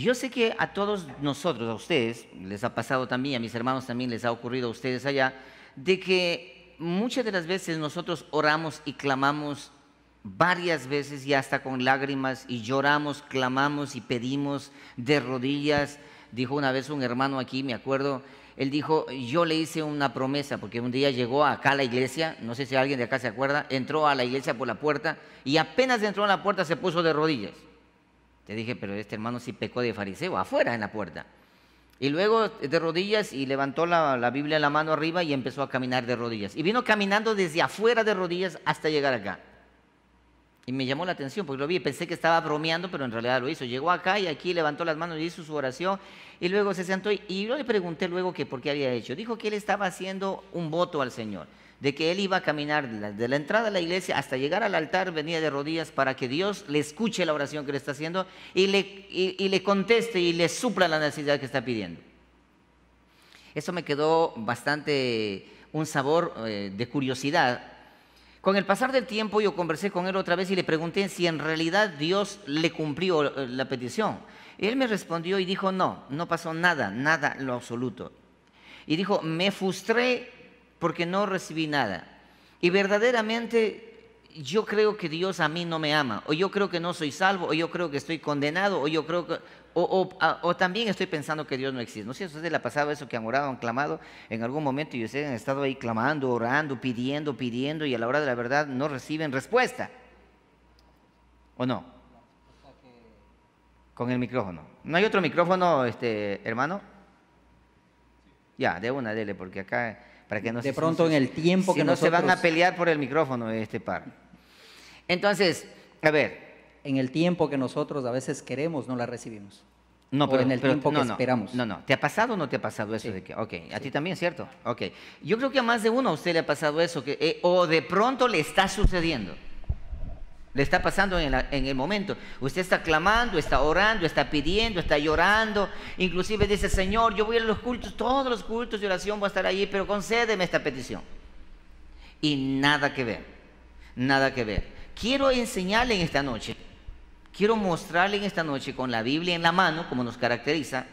Yo sé que a todos nosotros, a ustedes, les ha pasado también, a mis hermanos también les ha ocurrido a ustedes allá, de que muchas de las veces nosotros oramos y clamamos varias veces y hasta con lágrimas y lloramos, clamamos y pedimos de rodillas. Dijo una vez un hermano aquí, me acuerdo, él dijo, yo le hice una promesa, porque un día llegó acá a la iglesia, no sé si alguien de acá se acuerda, entró a la iglesia por la puerta y apenas entró a la puerta se puso de rodillas. Te dije, pero este hermano sí pecó de fariseo, afuera en la puerta. Y luego de rodillas y levantó la Biblia en la mano arriba y empezó a caminar de rodillas. Y vino caminando desde afuera de rodillas hasta llegar acá. Y me llamó la atención porque lo vi, pensé que estaba bromeando, pero en realidad lo hizo. Llegó acá y aquí levantó las manos y hizo su oración y luego se sentó y yo le pregunté luego que por qué había hecho. Dijo que él estaba haciendo un voto al Señor, de que él iba a caminar de la entrada a la iglesia hasta llegar al altar, venía de rodillas para que Dios le escuche la oración que le está haciendo y le conteste y le supla la necesidad que está pidiendo. Eso me quedó bastante un sabor de curiosidad. Con el pasar del tiempo yo conversé con él otra vez y le pregunté si en realidad Dios le cumplió la petición. Él me respondió y dijo, no, no pasó nada, nada en lo absoluto. Y dijo, me frustré porque no recibí nada. Y verdaderamente yo creo que Dios a mí no me ama, o yo creo que no soy salvo, o yo creo que estoy condenado, o yo creo que... O también estoy pensando que Dios no existe. No sé si a ustedes les ha pasado eso, que han orado, han clamado en algún momento y ustedes han estado ahí clamando, orando, pidiendo y a la hora de la verdad no reciben respuesta. ¿O no? Con el micrófono. ¿No hay otro micrófono, hermano? Ya, de una, dele, porque acá, para que no de pronto en el tiempo si que no nosotros... se van a pelear por el micrófono este par. Entonces, a ver... En el tiempo que nosotros a veces queremos, no la recibimos. No, o en el tiempo que esperamos. No. ¿Te ha pasado o no te ha pasado eso? Sí. De que, ok, a Sí. ti también, ¿cierto? Ok. Yo creo que a más de uno a usted le ha pasado eso, que, o de pronto le está sucediendo. Le está pasando en el momento. Usted está clamando, está orando, está pidiendo, está llorando. Inclusive dice, Señor, yo voy a los cultos, todos los cultos de oración voy a estar allí, pero concédeme esta petición. Y nada que ver, nada que ver. Quiero enseñarle en esta noche. Quiero mostrarle en esta noche con la Biblia en la mano, como nos caracteriza,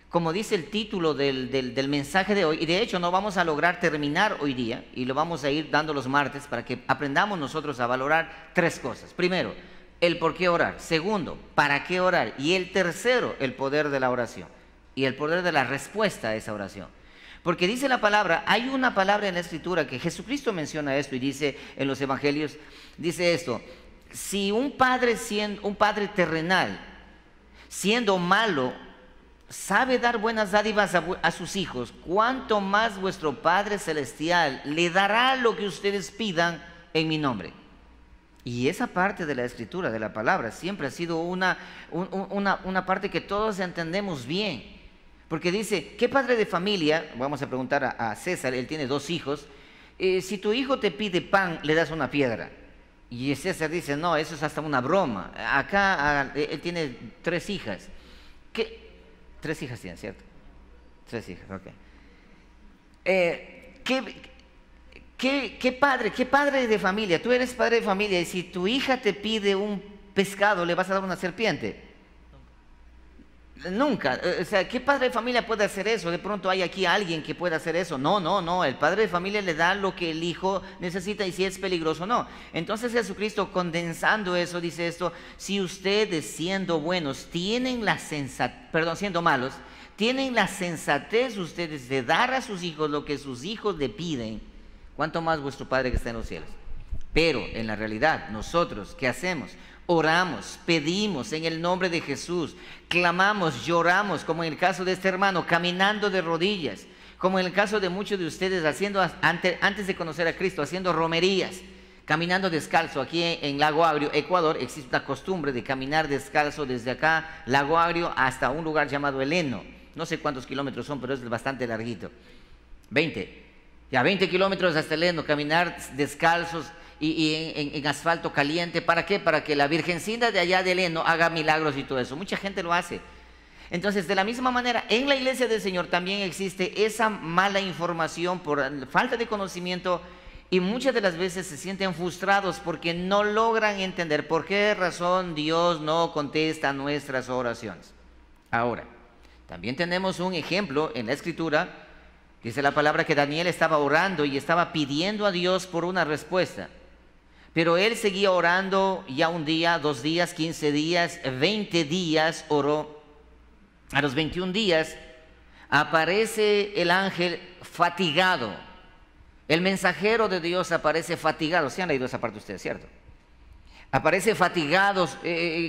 como dice el título del mensaje de hoy, y de hecho no vamos a lograr terminar hoy día, y lo vamos a ir dando los martes para que aprendamos nosotros a valorar tres cosas. Primero, el por qué orar. Segundo, para qué orar. Y el tercero, el poder de la oración y el poder de la respuesta a esa oración. Porque dice la palabra, hay una palabra en la Escritura que Jesucristo menciona esto y dice en los evangelios, dice esto: si un padre terrenal, siendo malo, sabe dar buenas dádivas a sus hijos, ¿cuánto más vuestro Padre Celestial le dará lo que ustedes pidan en mi nombre? Y esa parte de la Escritura, de la palabra, siempre ha sido una parte que todos entendemos bien. Porque dice, ¿qué padre de familia? Vamos a preguntar a César, él tiene 2 hijos. Si tu hijo te pide pan, le das una piedra. Y César dice, no, eso es hasta una broma. Acá él tiene 3 hijas. 3 hijas tiene, ¿cierto? 3 hijas, ok. ¿Qué padre de familia? Tú eres padre de familia y si tu hija te pide un pescado, ¿le vas a dar una serpiente? Nunca. O sea, ¿qué padre de familia puede hacer eso? De pronto hay aquí alguien que pueda hacer eso. No. El padre de familia le da lo que el hijo necesita y si es peligroso, no. Entonces Jesucristo, condensando eso, dice esto: si ustedes, siendo buenos, siendo malos, tienen la sensatez ustedes de dar a sus hijos lo que sus hijos le piden, ¿cuánto más vuestro Padre que está en los cielos? Pero en la realidad, nosotros, ¿qué hacemos? Oramos, pedimos en el nombre de Jesús, clamamos, lloramos, como en el caso de este hermano, caminando de rodillas, como en el caso de muchos de ustedes, antes de conocer a Cristo, haciendo romerías, caminando descalzo. Aquí en Lago Agrio, Ecuador, existe la costumbre de caminar descalzo desde acá, Lago Agrio, hasta un lugar llamado El Heno. No sé cuántos kilómetros son, pero es bastante larguito. 20 kilómetros hasta El Heno, caminar descalzos y en asfalto caliente. ¿Para qué? Para que la Virgencita de allá del Heno haga milagros y todo eso. Mucha gente lo hace. Entonces, de la misma manera, en la iglesia del Señor también existe esa mala información por falta de conocimiento, y muchas de las veces se sienten frustrados porque no logran entender por qué razón Dios no contesta nuestras oraciones. Ahora, también tenemos un ejemplo en la Escritura. Dice la palabra que Daniel estaba orando y estaba pidiendo a Dios por una respuesta. Pero él seguía orando ya un día, 2 días, 15 días, 20 días oró. A los 21 días aparece el ángel fatigado. El mensajero de Dios aparece fatigado. ¿Sí han leído esa parte ustedes, cierto? Aparece fatigados,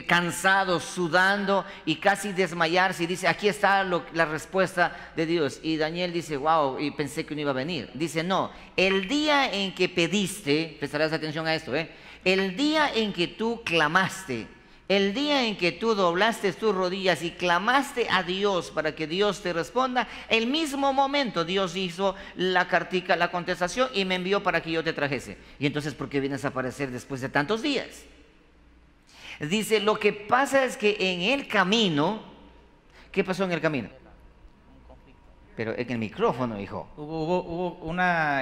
cansados, sudando y casi desmayarse. Y dice, aquí está la respuesta de Dios. Y Daniel dice, wow, y pensé que no iba a venir. Dice, no, el día en que pediste, prestarás atención a esto, el día en que tú clamaste, el día en que tú doblaste tus rodillas y clamaste a Dios para que Dios te responda, el mismo momento Dios hizo la cartica, la contestación y me envió para que yo te trajese. Y entonces, ¿por qué vienes a aparecer después de tantos días? Dice, lo que pasa es que en el camino, ¿qué pasó en el camino? Pero en el micrófono, hijo. Hubo una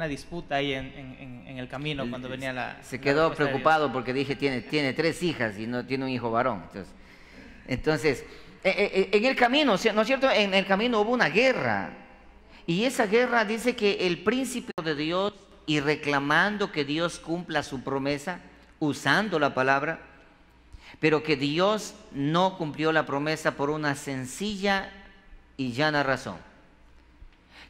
disputa ahí en el camino cuando venía la... Se quedó preocupado porque dije, tiene 3 hijas y no tiene un hijo varón. Entonces, en el camino, ¿no es cierto? En el camino hubo una guerra. Y esa guerra dice que el príncipe de Dios, y reclamando que Dios cumpla su promesa, usando la palabra, pero que Dios no cumplió la promesa por una sencilla y llana razón: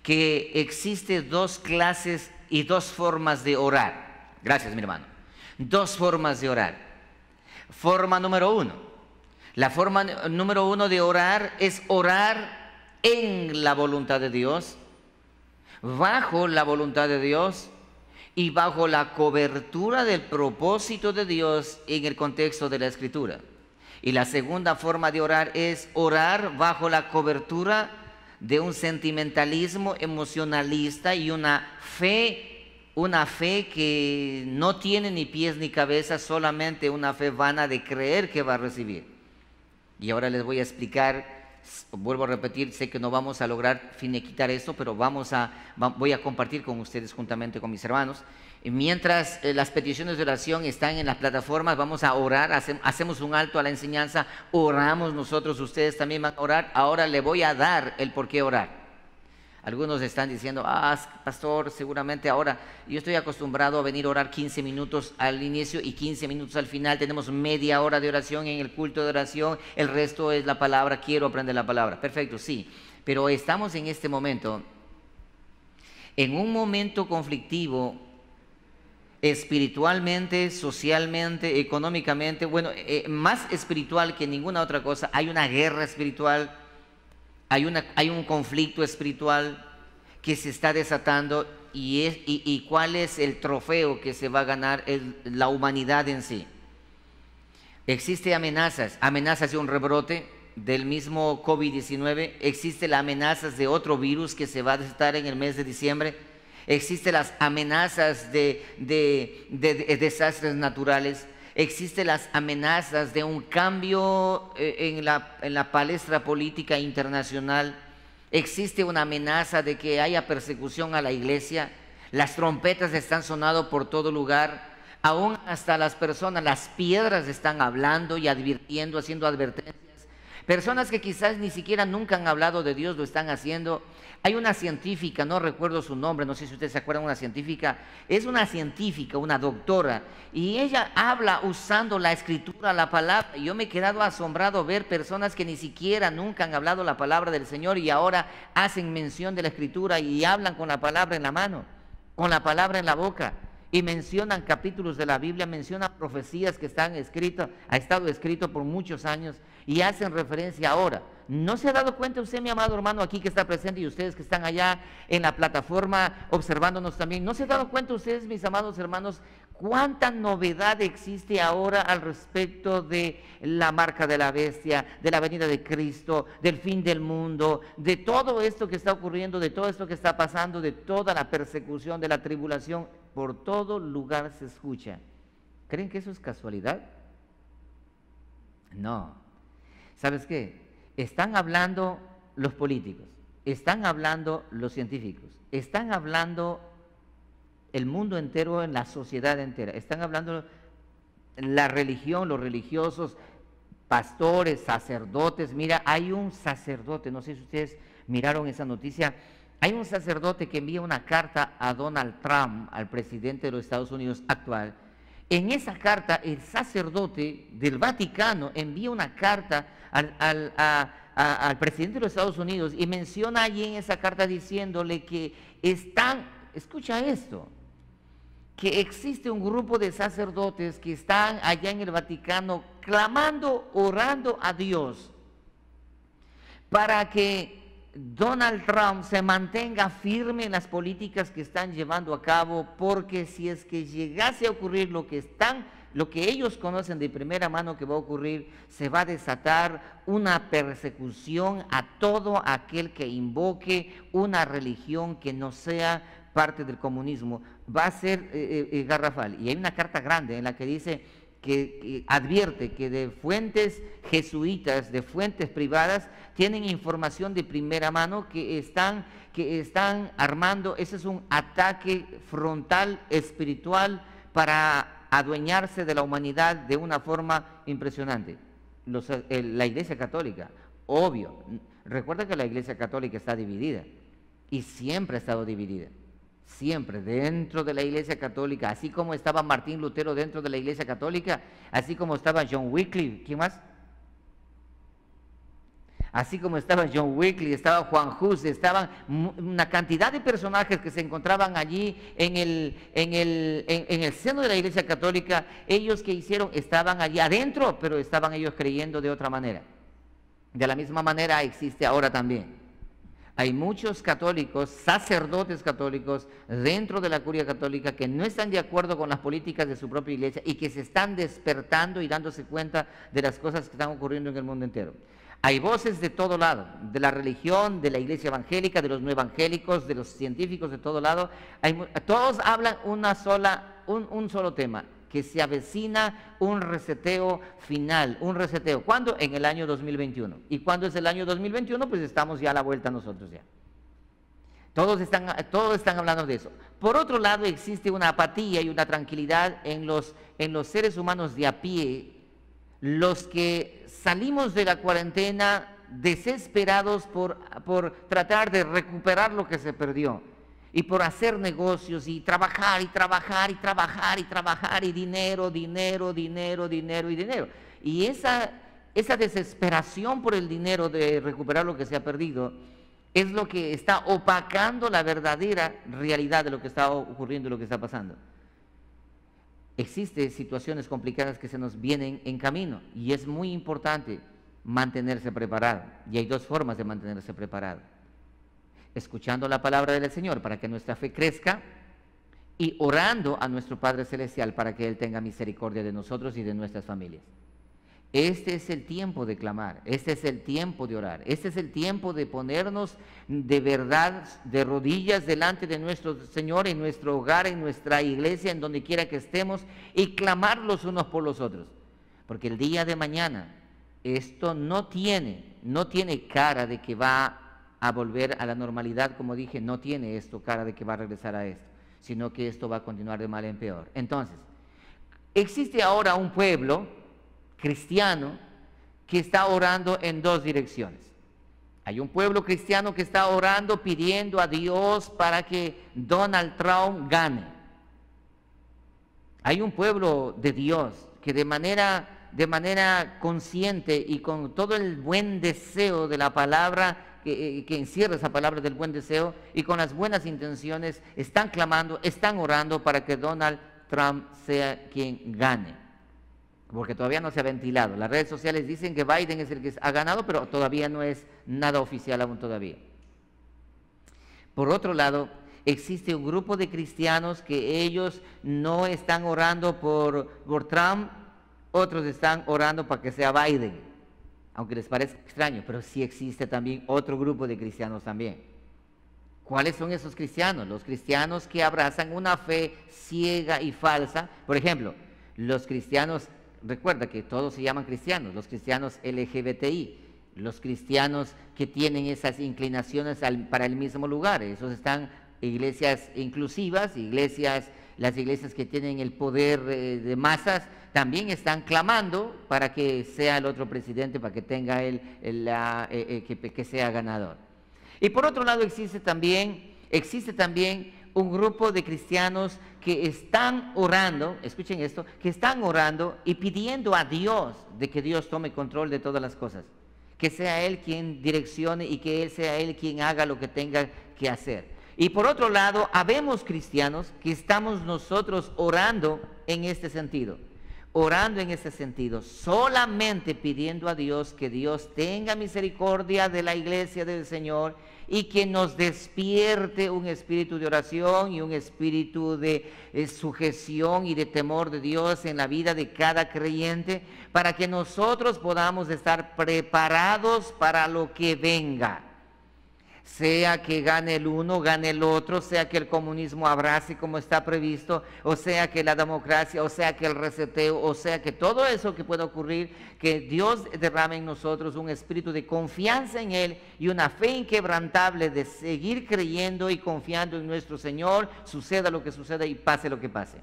que existe 2 clases y 2 formas de orar. Gracias, mi hermano. 2 formas de orar. Forma número 1. La forma número 1 de orar es orar en la voluntad de Dios, bajo la voluntad de Dios y bajo la cobertura del propósito de Dios en el contexto de la Escritura. Y la segunda forma de orar es orar bajo la cobertura de un sentimentalismo emocionalista y una fe que no tiene ni pies ni cabeza, solamente una fe vana de creer que va a recibir. Y ahora les voy a explicar, vuelvo a repetir, sé que no vamos a lograr finiquitar esto, pero voy a compartir con ustedes juntamente con mis hermanos. Y mientras las peticiones de oración están en las plataformas, vamos a orar, hacemos un alto a la enseñanza, oramos nosotros, ustedes también van a orar. Ahora le voy a dar el por qué orar. Algunos están diciendo, pastor, seguramente ahora yo estoy acostumbrado a venir a orar 15 minutos al inicio y 15 minutos al final. Tenemos media hora de oración en el culto de oración, el resto es la palabra, quiero aprender la palabra. Perfecto, sí, pero estamos en este momento, en un momento conflictivo, espiritualmente, socialmente, económicamente, más espiritual que ninguna otra cosa. Hay una guerra espiritual. Hay un conflicto espiritual que se está desatando y ¿cuál es el trofeo que se va a ganar? La humanidad en sí. Existen amenazas de un rebrote del mismo COVID-19, existen las amenazas de otro virus que se va a desatar en el mes de diciembre, existen las amenazas de desastres naturales. Existen las amenazas de un cambio en la palestra política internacional. Existe una amenaza de que haya persecución a la iglesia. Las trompetas están sonando por todo lugar. Aún hasta las personas, las piedras están hablando y advirtiendo, haciendo advertencias. Personas que quizás ni siquiera nunca han hablado de Dios lo están haciendo. Hay una científica, no recuerdo su nombre, no sé si ustedes se acuerdan, una científica, es una científica, una doctora, y ella habla usando la Escritura, la palabra. Yo me he quedado asombrado ver personas que ni siquiera nunca han hablado la palabra del Señor y ahora hacen mención de la Escritura y hablan con la palabra en la mano, con la palabra en la boca, y mencionan capítulos de la Biblia, mencionan profecías que están escritas, ha estado escrito por muchos años y hacen referencia ahora. ¿No se ha dado cuenta usted, mi amado hermano, aquí que está presente, y ustedes que están allá en la plataforma observándonos también? ¿No se han dado cuenta ustedes, mis amados hermanos, cuánta novedad existe ahora al respecto de la marca de la bestia, de la venida de Cristo, del fin del mundo, de todo esto que está ocurriendo, de todo esto que está pasando, de toda la persecución, de la tribulación? Por todo lugar se escucha. ¿Creen que eso es casualidad? No. ¿Sabes qué? Están hablando los políticos, están hablando los científicos, están hablando el mundo entero, en la sociedad entera, están hablando la religión, los religiosos, pastores, sacerdotes. Mira, hay un sacerdote, no sé si ustedes miraron esa noticia, hay un sacerdote que envía una carta a Donald Trump, al presidente de los Estados Unidos actual. En esa carta, el sacerdote del Vaticano envía una carta al presidente de los Estados Unidos y menciona allí en esa carta diciéndole que escucha esto, que existe un grupo de sacerdotes que están allá en el Vaticano clamando, orando a Dios para que Donald Trump se mantenga firme en las políticas que están llevando a cabo, porque si es que llegase a ocurrir lo que ellos conocen de primera mano que va a ocurrir, se va a desatar una persecución a todo aquel que invoque una religión que no sea parte del comunismo. Va a ser garrafal. Y hay una carta grande en la que dice que advierte que de fuentes jesuitas, de fuentes privadas, tienen información de primera mano que están armando. Ese es un ataque frontal espiritual para adueñarse de la humanidad de una forma impresionante. La Iglesia Católica, obvio, recuerda que la Iglesia Católica está dividida y siempre ha estado dividida. Siempre dentro de la Iglesia Católica, así como estaba Martín Lutero dentro de la Iglesia Católica, así como estaba John Wycliffe, ¿quién más? Así como estaba John Wycliffe, estaba Juan Hus, estaban una cantidad de personajes que se encontraban allí en el seno de la Iglesia Católica. Ellos que hicieron, estaban allí adentro, pero estaban ellos creyendo de otra manera. De la misma manera existe ahora también. Hay muchos católicos, sacerdotes católicos dentro de la curia católica que no están de acuerdo con las políticas de su propia iglesia y que se están despertando y dándose cuenta de las cosas que están ocurriendo en el mundo entero. Hay voces de todo lado, de la religión, de la iglesia evangélica, de los no evangélicos, de los científicos, de todo lado. Todos hablan un solo tema, que se avecina un reseteo final, un reseteo. ¿Cuándo? En el año 2021. ¿Y cuándo es el año 2021? Pues estamos ya a la vuelta nosotros ya. Todos están hablando de eso. Por otro lado, existe una apatía y una tranquilidad en los seres humanos de a pie, los que salimos de la cuarentena desesperados por tratar de recuperar lo que se perdió. Y por hacer negocios y trabajar y trabajar y trabajar y trabajar y dinero. Y esa desesperación por el dinero de recuperar lo que se ha perdido es lo que está opacando la verdadera realidad de lo que está ocurriendo y lo que está pasando. Existen situaciones complicadas que se nos vienen en camino y es muy importante mantenerse preparado. Y hay dos formas de mantenerse preparado: escuchando la palabra del Señor para que nuestra fe crezca y orando a nuestro Padre Celestial para que Él tenga misericordia de nosotros y de nuestras familias. Este es el tiempo de clamar, este es el tiempo de orar, este es el tiempo de ponernos de verdad de rodillas delante de nuestro Señor en nuestro hogar, en nuestra iglesia, en donde quiera que estemos, y clamar los unos por los otros. Porque el día de mañana esto no tiene cara de que va a volver a la normalidad, como dije, no tiene esto cara de que va a regresar a esto, sino que esto va a continuar de mal en peor. Entonces, existe ahora un pueblo cristiano que está orando en dos direcciones. Hay un pueblo cristiano que está orando, pidiendo a Dios para que Donald Trump gane. Hay un pueblo de Dios que de manera consciente y con todo el buen deseo de la palabra, que encierra esa palabra del buen deseo, y con las buenas intenciones, están clamando, están orando para que Donald Trump sea quien gane. Porque todavía no se ha ventilado. Las redes sociales dicen que Biden es el que ha ganado, pero todavía no es nada oficial aún todavía. Por otro lado, existe un grupo de cristianos que ellos no están orando por Trump, otros están orando para que sea Biden, aunque les parezca extraño, pero sí existe también otro grupo de cristianos también. ¿Cuáles son esos cristianos? Los cristianos que abrazan una fe ciega y falsa. Por ejemplo, los cristianos, recuerda que todos se llaman cristianos, los cristianos LGBTI, los cristianos que tienen esas inclinaciones para el mismo lugar, esos están iglesias inclusivas, iglesias las iglesias que tienen el poder de masas, también están clamando para que sea el otro presidente, para que tenga que sea ganador. Y por otro lado existe también un grupo de cristianos que están orando, escuchen esto, que están orando y pidiendo a Dios de que Dios tome control de todas las cosas, que sea Él quien direccione y que Él sea Él quien haga lo que tenga que hacer. Y por otro lado, habemos cristianos que estamos nosotros orando en este sentido, solamente pidiendo a Dios que Dios tenga misericordia de la iglesia del Señor y que nos despierte un espíritu de oración y un espíritu de sujeción y de temor de Dios en la vida de cada creyente, para que nosotros podamos estar preparados para lo que venga. Sea que gane el uno, gane el otro, sea que el comunismo abrace como está previsto, o sea que la democracia, o sea que el reseteo, o sea que todo eso que pueda ocurrir, que Dios derrame en nosotros un espíritu de confianza en Él y una fe inquebrantable de seguir creyendo y confiando en nuestro Señor, suceda lo que suceda y pase lo que pase.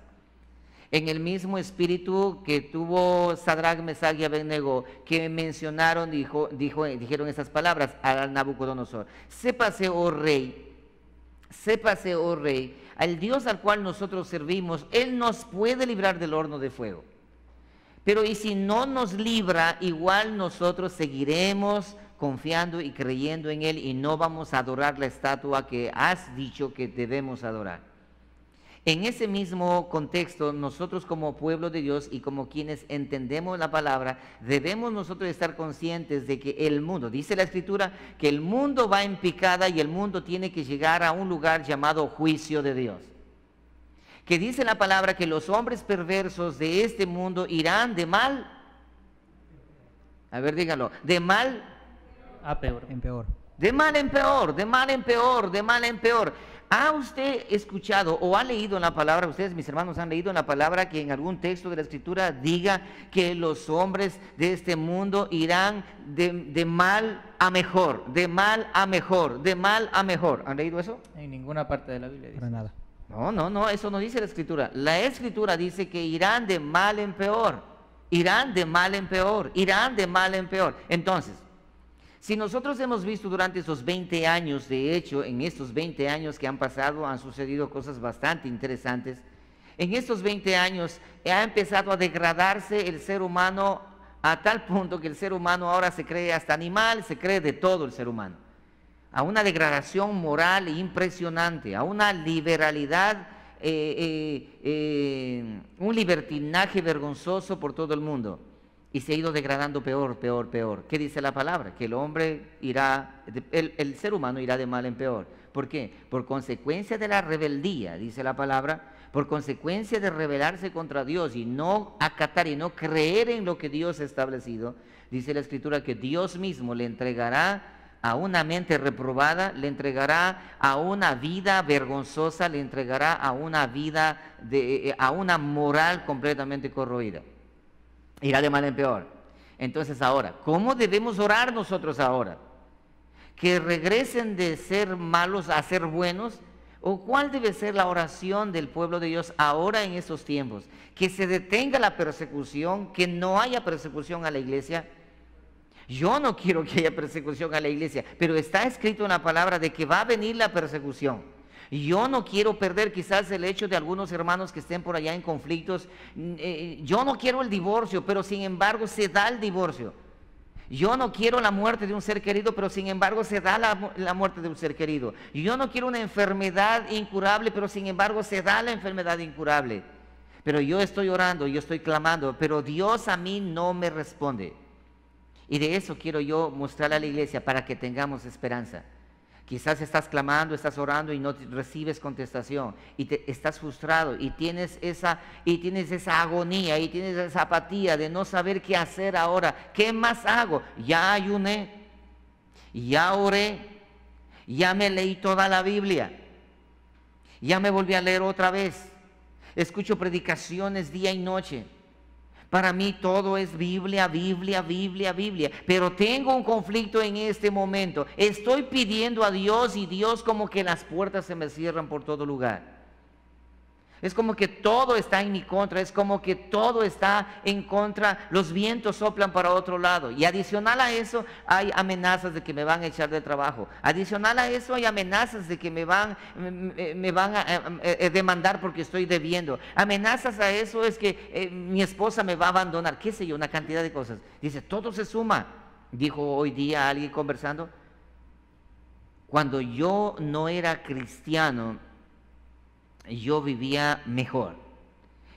En el mismo espíritu que tuvo Sadrach, Mesach y Abednego, que mencionaron, dijeron estas palabras a Nabucodonosor: sépase, oh rey, al Dios al cual nosotros servimos, Él nos puede librar del horno de fuego. Pero y si no nos libra, igual nosotros seguiremos confiando y creyendo en Él y no vamos a adorar la estatua que has dicho que debemos adorar. En ese mismo contexto, nosotros como pueblo de Dios y como quienes entendemos la palabra, debemos nosotros estar conscientes de que el mundo, dice la Escritura, que el mundo va en picada y el mundo tiene que llegar a un lugar llamado juicio de Dios. Que dice la palabra que los hombres perversos de este mundo irán de mal, a ver, díganlo, de mal a peor. En peor. de mal en peor, de mal en peor, de mal en peor. ¿Ha usted escuchado o ha leído en la palabra, ustedes mis hermanos han leído en la palabra que en algún texto de la Escritura diga que los hombres de este mundo irán de mal a mejor, de mal a mejor, de mal a mejor? ¿Han leído eso? En ninguna parte de la Biblia dice. Para nada. No, eso no dice la Escritura. La Escritura dice que irán de mal en peor, irán de mal en peor, irán de mal en peor. Entonces, si nosotros hemos visto durante esos 20 años, de hecho, en estos 20 años que han pasado, han sucedido cosas bastante interesantes. En estos 20 años ha empezado a degradarse el ser humano a tal punto que el ser humano ahora se cree hasta animal, se cree de todo el ser humano. A una degradación moral impresionante, a una liberalidad, un libertinaje vergonzoso por todo el mundo. Y se ha ido degradando peor. ¿Qué dice la palabra? Que el hombre irá, el ser humano irá de mal en peor. ¿Por qué? Por consecuencia de la rebeldía, dice la palabra, por consecuencia de rebelarse contra Dios y no acatar y no creer en lo que Dios ha establecido. Dice la Escritura que Dios mismo le entregará a una mente reprobada, le entregará a una vida vergonzosa, le entregará a una vida, a una moral completamente corroída. Irá de mal en peor. Entonces ahora, ¿cómo debemos orar nosotros ahora? ¿Que regresen de ser malos a ser buenos? ¿O cuál debe ser la oración del pueblo de Dios ahora en estos tiempos? ¿Que se detenga la persecución? ¿Que no haya persecución a la iglesia? Yo no quiero que haya persecución a la iglesia, pero está escrito en la palabra de que va a venir la persecución. Yo no quiero perder quizás el hecho de algunos hermanos que estén por allá en conflictos. Yo no quiero el divorcio, pero sin embargo se da el divorcio. Yo no quiero la muerte de un ser querido, pero sin embargo se da la muerte de un ser querido. Yo no quiero una enfermedad incurable, pero sin embargo se da la enfermedad incurable. Pero yo estoy orando, yo estoy clamando, pero Dios a mí no me responde. Y de eso quiero yo mostrarle a la iglesia para que tengamos esperanza. Quizás estás clamando, estás orando y no recibes contestación y estás frustrado y tienes esa agonía y tienes esa apatía de no saber qué hacer ahora. ¿Qué más hago? Ya ayuné, ya oré, ya me leí toda la Biblia, ya me volví a leer otra vez, escucho predicaciones día y noche. Para mí todo es Biblia, pero tengo un conflicto en este momento. Estoy pidiendo a Dios y Dios como que las puertas se me cierran por todo lugar. Es como que todo está en mi contra, es como que todo está en contra, los vientos soplan para otro lado. Y adicional a eso hay amenazas de que me van a echar de trabajo. Adicional a eso hay amenazas de que me van a demandar porque estoy debiendo. Amenazas a eso es que mi esposa me va a abandonar, qué sé yo, una cantidad de cosas. Dice, todo se suma. Dijo hoy día alguien conversando, cuando yo no era cristiano, yo vivía mejor.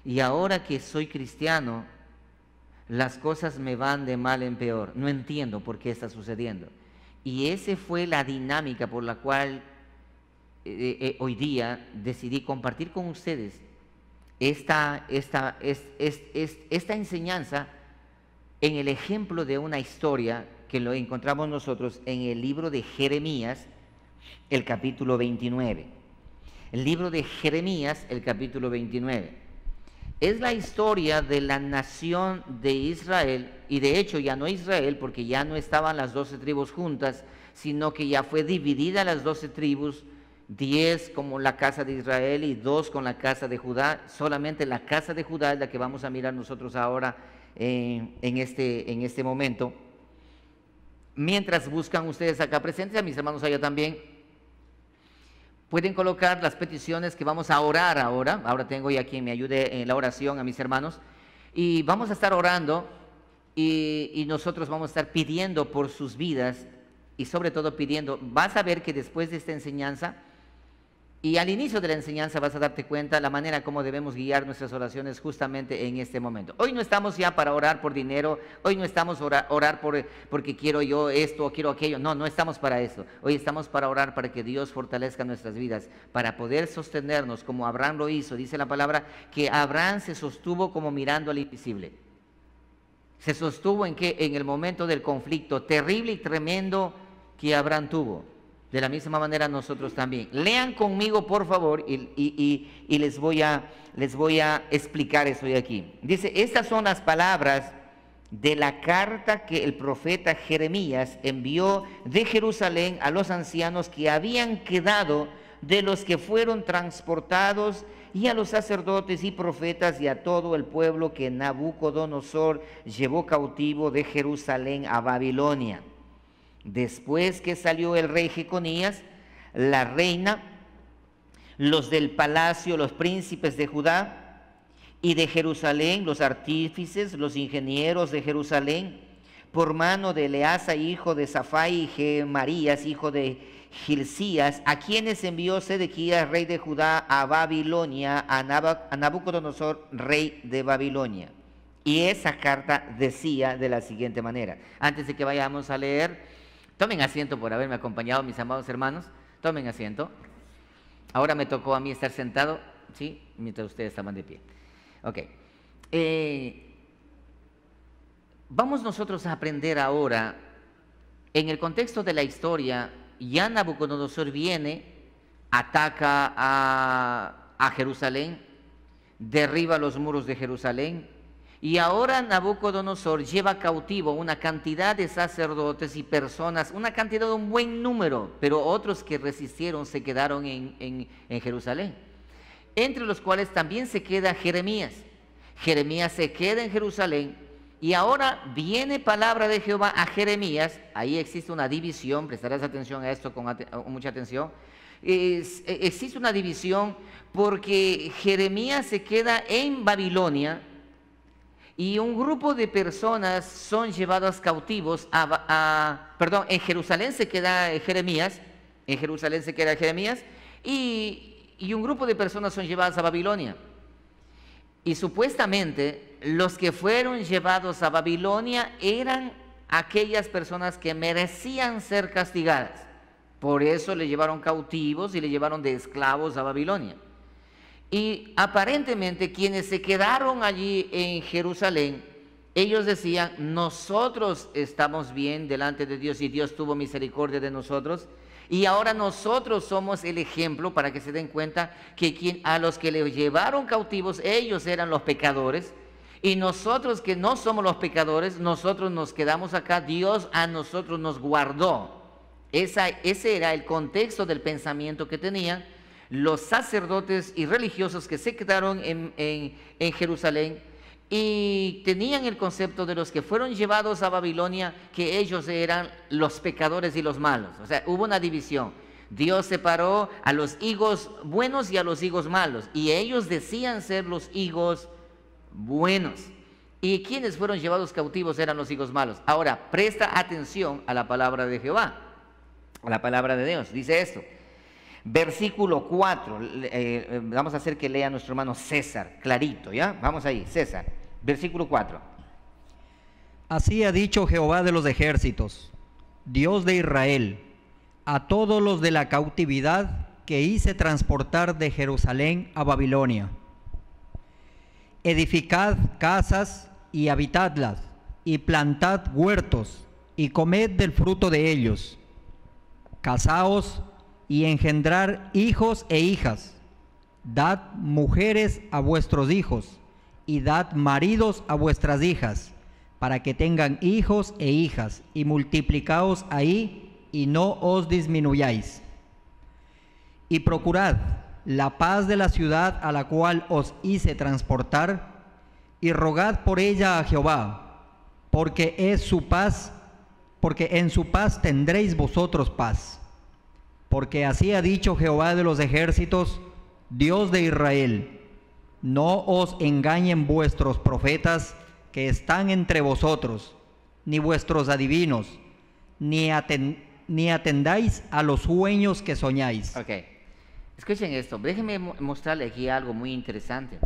Y ahora que soy cristiano, las cosas me van de mal en peor. No entiendo por qué está sucediendo. Y esa fue la dinámica por la cual hoy día decidí compartir con ustedes esta enseñanza en el ejemplo de una historia que lo encontramos nosotros en el libro de Jeremías, el capítulo 29. El libro de Jeremías, el capítulo 29. Es la historia de la nación de Israel, y de hecho ya no Israel, porque ya no estaban las 12 tribus juntas, sino que ya fue dividida las 12 tribus, 10 como la casa de Israel y 2 con la casa de Judá. Solamente la casa de Judá es la que vamos a mirar nosotros ahora en este momento. Mientras buscan ustedes acá presentes, a mis hermanos allá también, pueden colocar las peticiones que vamos a orar ahora. Ahora tengo ya quien me ayude en la oración, a mis hermanos. Y vamos a estar orando y nosotros vamos a estar pidiendo por sus vidas y sobre todo pidiendo. Vas a ver que después de esta enseñanza y al inicio de la enseñanza vas a darte cuenta la manera como debemos guiar nuestras oraciones justamente en este momento. Hoy no estamos ya para orar por dinero, hoy no estamos orar porque quiero yo esto o quiero aquello. No, no estamos para eso. Hoy estamos para orar para que Dios fortalezca nuestras vidas, para poder sostenernos como Abraham lo hizo. Dice la palabra que Abraham se sostuvo como mirando al invisible. Se sostuvo en el momento del conflicto terrible y tremendo que Abraham tuvo. De la misma manera nosotros también. Lean conmigo, por favor, y les voy a explicar eso de aquí. Dice, estas son las palabras de la carta que el profeta Jeremías envió de Jerusalén a los ancianos que habían quedado de los que fueron transportados, y a los sacerdotes y profetas y a todo el pueblo que Nabucodonosor llevó cautivo de Jerusalén a Babilonia. Después que salió el rey Jeconías, la reina, los del palacio, los príncipes de Judá y de Jerusalén, los artífices, los ingenieros de Jerusalén, por mano de Eleasa, hijo de Safai, y Gemarías, hijo de Gilcías, a quienes envió Sedequías, rey de Judá, a Babilonia, a Nabucodonosor, rey de Babilonia. Y esa carta decía de la siguiente manera. Antes de que vayamos a leer, tomen asiento por haberme acompañado, mis amados hermanos. Tomen asiento. Ahora me tocó a mí estar sentado, ¿sí? Mientras ustedes estaban de pie. Ok. Vamos nosotros a aprender ahora, en el contexto de la historia, ya Nabucodonosor viene, ataca a Jerusalén, derriba los muros de Jerusalén, y ahora Nabucodonosor lleva cautivo una cantidad de sacerdotes y personas, una cantidad de un buen número, pero otros que resistieron se quedaron en Jerusalén, entre los cuales también se queda Jeremías. Jeremías se queda en Jerusalén y ahora viene palabra de Jehová a Jeremías. Ahí existe una división, prestarás atención a esto con mucha atención. Existe una división porque Jeremías se queda en Babilonia, y un grupo de personas son llevadas cautivos en Jerusalén se queda Jeremías, y un grupo de personas son llevadas a Babilonia. Y supuestamente los que fueron llevados a Babilonia eran aquellas personas que merecían ser castigadas. Por eso le llevaron cautivos y le llevaron de esclavos a Babilonia. Y aparentemente quienes se quedaron allí en Jerusalén, ellos decían, nosotros estamos bien delante de Dios y Dios tuvo misericordia de nosotros, y ahora nosotros somos el ejemplo, para que se den cuenta que a los que le llevaron cautivos, ellos eran los pecadores, y nosotros que no somos los pecadores, nosotros nos quedamos acá, Dios a nosotros nos guardó. Ese era el contexto del pensamiento que tenían, los sacerdotes y religiosos que se quedaron en Jerusalén y tenían el concepto de los que fueron llevados a Babilonia, que ellos eran los pecadores y los malos. O sea, hubo una división. Dios separó a los higos buenos y a los higos malos, y ellos decían ser los higos buenos. Y quienes fueron llevados cautivos eran los higos malos. Ahora, presta atención a la palabra de Jehová, a la palabra de Dios. Dice esto, versículo 4, vamos a hacer que lea nuestro hermano César, clarito, ¿ya? Vamos ahí, César, versículo 4. Así ha dicho Jehová de los ejércitos, Dios de Israel, a todos los de la cautividad que hice transportar de Jerusalén a Babilonia. Edificad casas y habitadlas, y plantad huertos, y comed del fruto de ellos. Casaos y engendrar hijos e hijas. Dad mujeres a vuestros hijos, y dad maridos a vuestras hijas, para que tengan hijos e hijas, y multiplicaos ahí, y no os disminuyáis. Y procurad la paz de la ciudad a la cual os hice transportar, y rogad por ella a Jehová, porque es su paz, porque en su paz tendréis vosotros paz. Porque así ha dicho Jehová de los ejércitos, Dios de Israel, no os engañen vuestros profetas que están entre vosotros, ni vuestros adivinos, ni atendáis a los sueños que soñáis. Ok, escuchen esto, déjenme mostrarle aquí algo muy interesante.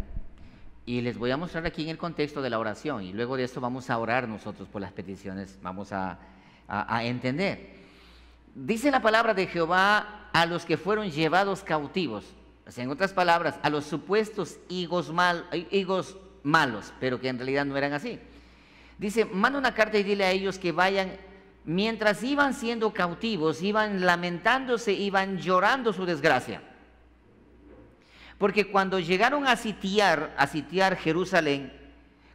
Y les voy a mostrar aquí en el contexto de la oración, y luego de esto vamos a orar nosotros por las peticiones, vamos a entender. Dice la palabra de Jehová a los que fueron llevados cautivos, o sea, en otras palabras, a los supuestos higos malos, pero que en realidad no eran así. Dice, manda una carta y dile a ellos que vayan. Mientras iban siendo cautivos, iban lamentándose, iban llorando su desgracia. Porque cuando llegaron a sitiar Jerusalén,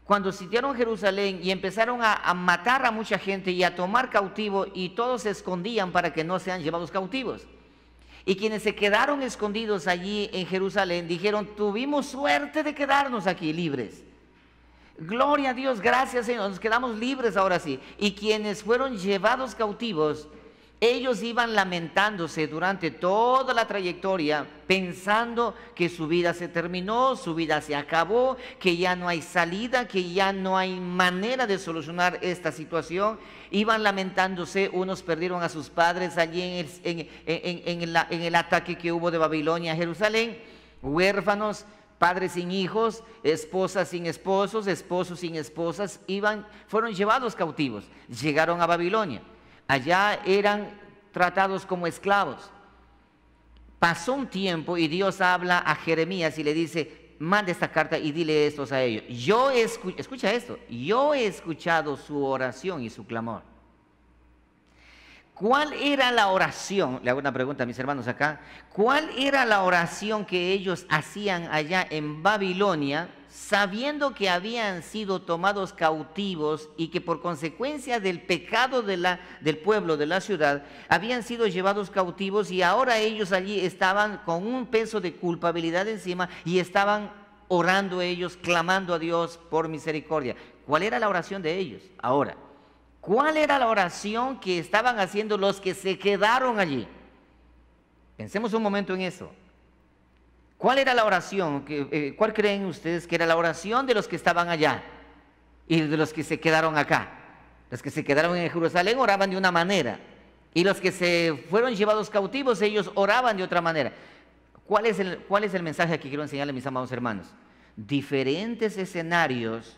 cuando sitiaron Jerusalén y empezaron a matar a mucha gente y a tomar cautivo, y todos se escondían para que no sean llevados cautivos. Y quienes se quedaron escondidos allí en Jerusalén dijeron, tuvimos suerte de quedarnos aquí libres. Gloria a Dios, gracias Señor, nos quedamos libres ahora sí. Y quienes fueron llevados cautivos, ellos iban lamentándose durante toda la trayectoria, pensando que su vida se terminó, su vida se acabó, que ya no hay salida, que ya no hay manera de solucionar esta situación. Iban lamentándose, unos perdieron a sus padres allí en el ataque que hubo de Babilonia a Jerusalén, huérfanos, padres sin hijos, esposas sin esposos, esposos sin esposas, fueron llevados cautivos, llegaron a Babilonia. Allá eran tratados como esclavos. Pasó un tiempo y Dios habla a Jeremías y le dice, manda esta carta y dile esto a ellos. Escucha esto, yo he escuchado su oración y su clamor. ¿Cuál era la oración? Le hago una pregunta a mis hermanos acá. ¿Cuál era la oración que ellos hacían allá en Babilonia, sabiendo que habían sido tomados cautivos y que por consecuencia del pecado del pueblo, de la ciudad, habían sido llevados cautivos, y ahora ellos allí estaban con un peso de culpabilidad encima y estaban orando ellos, clamando a Dios por misericordia? ¿Cuál era la oración de ellos? Ahora, ¿cuál era la oración que estaban haciendo los que se quedaron allí? Pensemos un momento en eso. ¿Cuál era la oración? ¿Cuál creen ustedes que era la oración de los que estaban allá y de los que se quedaron acá? Los que se quedaron en Jerusalén oraban de una manera, y los que se fueron llevados cautivos, ellos oraban de otra manera. ¿Cuál es el mensaje que quiero enseñarles, mis amados hermanos? Diferentes escenarios,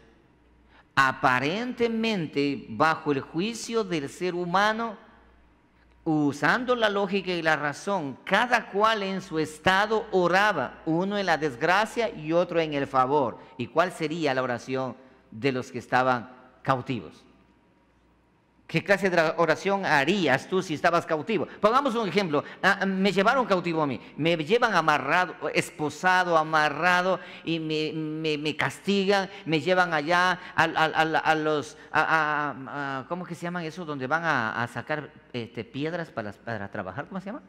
aparentemente bajo el juicio del ser humano, usando la lógica y la razón, cada cual en su estado oraba, uno en la desgracia y otro en el favor. ¿Y cuál sería la oración de los que estaban cautivos? ¿Qué clase de oración harías tú si estabas cautivo? Pongamos un ejemplo. Me llevaron cautivo a mí, me llevan amarrado, esposado, amarrado, y me castigan, me llevan allá ¿cómo que se llaman eso? Donde van a sacar piedras para trabajar, ¿cómo se llama?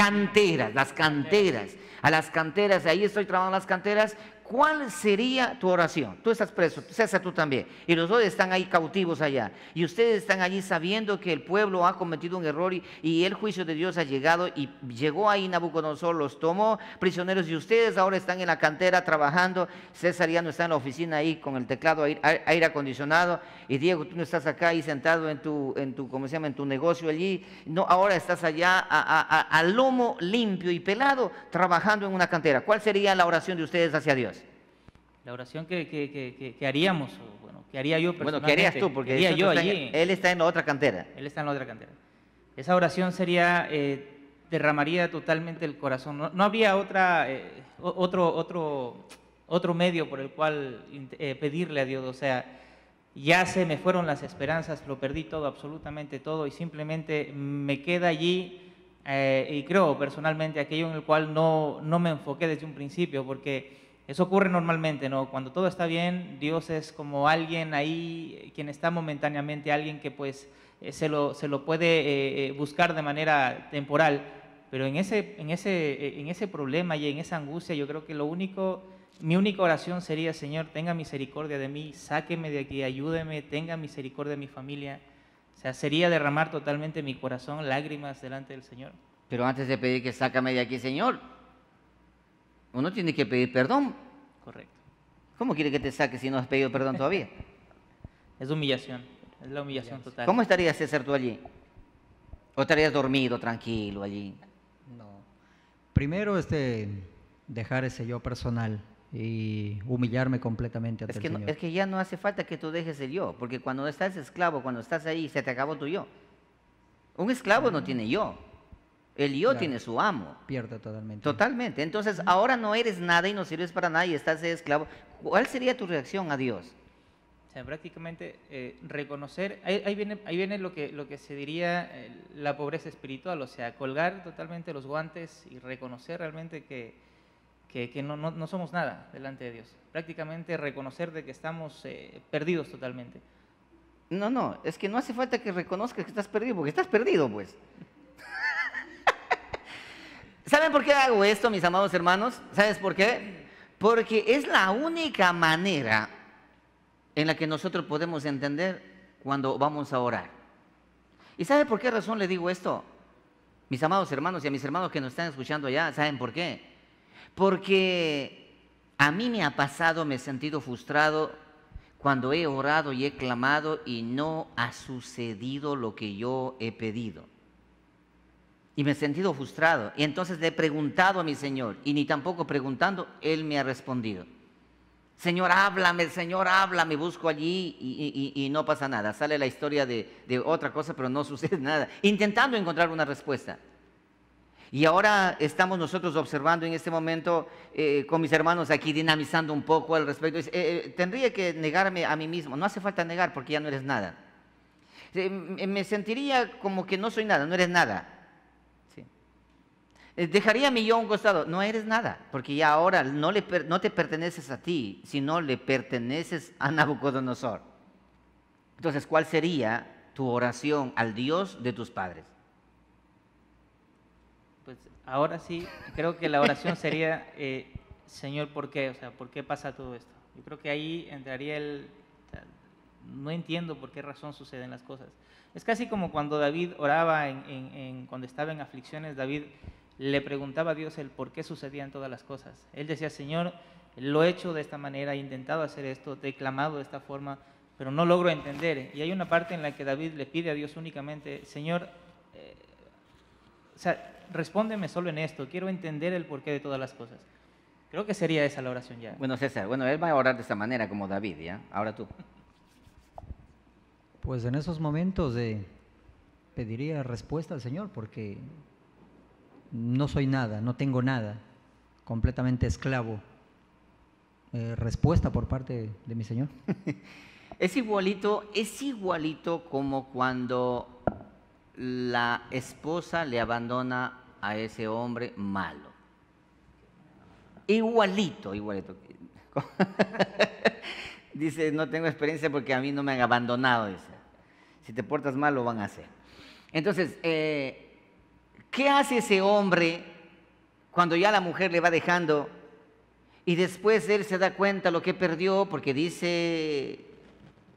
Canteras, las canteras. A las canteras, ahí estoy trabajando en las canteras. ¿Cuál sería tu oración? Tú estás preso, César, tú también. Y los dos están ahí cautivos allá. Y ustedes están allí sabiendo que el pueblo ha cometido un error y el juicio de Dios ha llegado y llegó ahí Nabucodonosor, los tomó prisioneros y ustedes ahora están en la cantera trabajando. César ya no está en la oficina ahí con el teclado aire acondicionado. Y Diego, tú no estás acá ahí sentado en tu ¿cómo se llama? En tu negocio allí. No, ahora estás allá a lomo limpio y pelado trabajando en una cantera. ¿Cuál sería la oración de ustedes hacia Dios? La oración que haríamos, o, bueno, que haría yo personalmente. Bueno, ¿qué harías tú? Porque él está en la otra cantera. Él está en la otra cantera. Esa oración sería, derramaría totalmente el corazón. No habría otro medio por el cual pedirle a Dios. O sea, ya se me fueron las esperanzas, lo perdí todo, absolutamente todo, y simplemente me queda allí, y creo personalmente aquello en el cual no me enfoqué desde un principio, porque eso ocurre normalmente, ¿no? Cuando todo está bien, Dios es como alguien ahí, quien está momentáneamente, alguien que pues se lo puede buscar de manera temporal, pero en ese problema y en esa angustia, yo creo que mi única oración sería: Señor, tenga misericordia de mí, sáqueme de aquí, ayúdeme, tenga misericordia de mi familia. O sea, sería derramar totalmente mi corazón, lágrimas delante del Señor. Pero antes de pedir que sácame de aquí, Señor, uno tiene que pedir perdón. Correcto. ¿Cómo quiere que te saque si no has pedido perdón todavía? Es humillación, es la humillación total. ¿Cómo estarías, César, tú allí? ¿O estarías dormido, tranquilo allí? No. Primero, dejar ese yo personal y humillarme completamente ante el Señor. Es que ya no hace falta que tú dejes el yo, porque cuando estás esclavo, cuando estás ahí, se te acabó tu yo. Un esclavo no tiene yo. El yo tiene su amo. Pierde totalmente. Totalmente. Entonces, ahora no eres nada y no sirves para nada y estás de esclavo. ¿Cuál sería tu reacción a Dios? O sea, prácticamente reconocer, ahí viene lo que se diría la pobreza espiritual, o sea, colgar totalmente los guantes y reconocer realmente que no somos nada delante de Dios. Prácticamente reconocer de que estamos perdidos totalmente. No, es que no hace falta que reconozcas que estás perdido, porque estás perdido, pues. ¿Saben por qué hago esto, mis amados hermanos? ¿Sabes por qué? Porque es la única manera en la que nosotros podemos entender cuando vamos a orar. ¿Y sabe por qué razón le digo esto? Mis amados hermanos y a mis hermanos que nos están escuchando allá, ¿saben por qué? Porque a mí me ha pasado, me he sentido frustrado cuando he orado y he clamado y no ha sucedido lo que yo he pedido. Y me he sentido frustrado. Y entonces le he preguntado a mi Señor, y ni tampoco preguntando, Él me ha respondido. Señor, háblame, busco allí y no pasa nada. Sale la historia de otra cosa, pero no sucede nada. Intentando encontrar una respuesta. Y ahora estamos nosotros observando en este momento con mis hermanos aquí, dinamizando un poco al respecto. Tendría que negarme a mí mismo. No hace falta negar porque ya no eres nada. Me sentiría como que no soy nada, no eres nada. Sí. Dejaría mi yo a un costado. No eres nada, porque ya ahora no te perteneces a ti, sino le perteneces a Nabucodonosor. Entonces, ¿cuál sería tu oración al Dios de tus padres? Pues ahora sí, creo que la oración sería, Señor, ¿por qué? O sea, ¿por qué pasa todo esto? Yo creo que ahí entraría no entiendo por qué razón suceden las cosas. Es casi como cuando David oraba, cuando estaba en aflicciones, David le preguntaba a Dios el por qué sucedían todas las cosas. Él decía: Señor, lo he hecho de esta manera, he intentado hacer esto, te he clamado de esta forma, pero no logro entender. Y hay una parte en la que David le pide a Dios únicamente: Señor, o sea, respóndeme solo en esto, quiero entender el porqué de todas las cosas. Creo que sería esa la oración ya. Bueno, César, él va a orar de esta manera como David, ¿ya? Ahora tú. Pues en esos momentos pediría respuesta al Señor, porque no soy nada, no tengo nada, completamente esclavo. Respuesta por parte de mi Señor. Es igualito como cuando la esposa le abandona a ese hombre malo. Igualito. Dice: no tengo experiencia porque a mí no me han abandonado. Dice: si te portas mal, lo van a hacer. Entonces, ¿Qué hace ese hombre cuando ya la mujer le va dejando y después él se da cuenta lo que perdió? Porque dice